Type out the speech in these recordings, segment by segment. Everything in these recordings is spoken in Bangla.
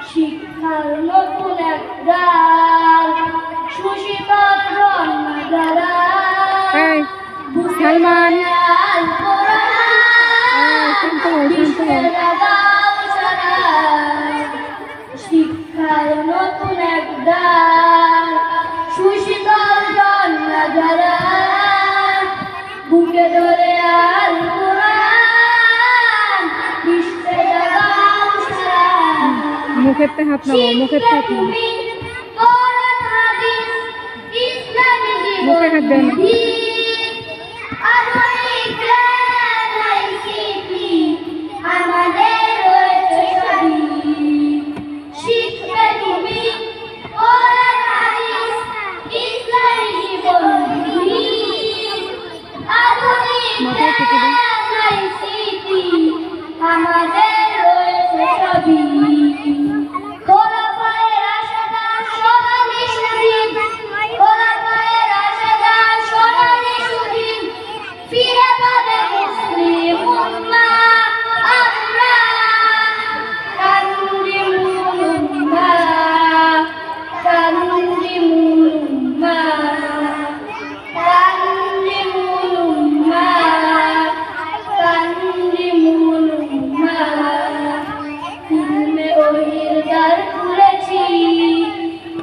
শিক্ষার নতুন এক দ্বার, সুশীতল জন্মধারা, সালমান শিক্ষার নতুন এক দ্বার, সুশীতল জন্মধারা, বুকে ধরে আল কোরআন, বিশ্বে জাগাও সারা। মুখেতে হাত নাও, মুখেতে হাত নাও, মুখে হাত দেন। মাথায় থেকে দেন। আমাদের রয়েছে সবই, তোরা পায়ের আশাদার সোনালি সুদিন, তোরা পায়ের আশাদার সোনালি সুদিন, ফিরে পাবে মুসলিম উম্মাহ আমরা, তানজিমুল উম্মাহ, তানজিমুল উম্মাহ, তানজিমুল উম্মাহ, তানজিমুল উম্মাহ। ইলমে ওহির দ্বার খুলেছি,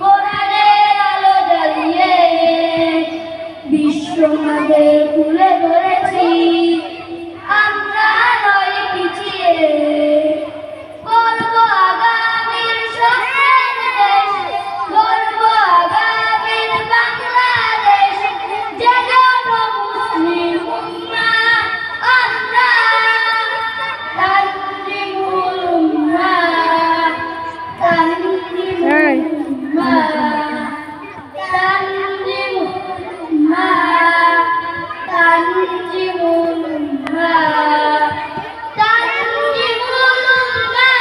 কোরআনের আলো জ্বালিয়ে, বিশ্ব মাঝে তুলে ধরেছি, আমরা নয় পিছিয়ে। গর্ব আগামীর স্বপ্নের দেশ, গর্ব আগামীর বাংলাদেশ, জেগেও মুসলিম উম্মাহ আমরা, তানজিমুল উম্মাহ, তানজিমুল উম্মাহ, তানজিমুল উম্মাহ, তানজিমুল উম্মাহ, তানজিমুল উম্মাহ,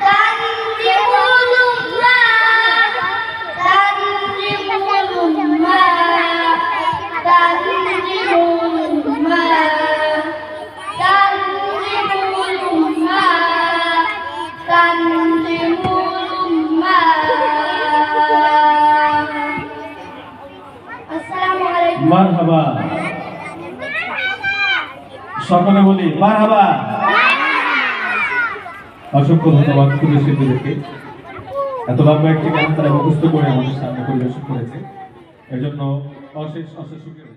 তানজিমুল উম্মাহ, তানজিমুল উম্মাহ, তানজিমুল উম্মাহ, তানজিমুল উম্মাহ, তানজিমুল উম্মাহ। আসসালামু আলাইকুম। মারহাবা, সকলে বলি মারহাবা। অসংখ্য ধন্যবাদ ক্ষুদ্র শিল্পীদেরকে, এত লম্বা একটি গান তারা মুখস্থ করে আমাদের সামনে পরিবেশন করেছে, এর জন্য অশেষ অশেষ শুকরিয়া।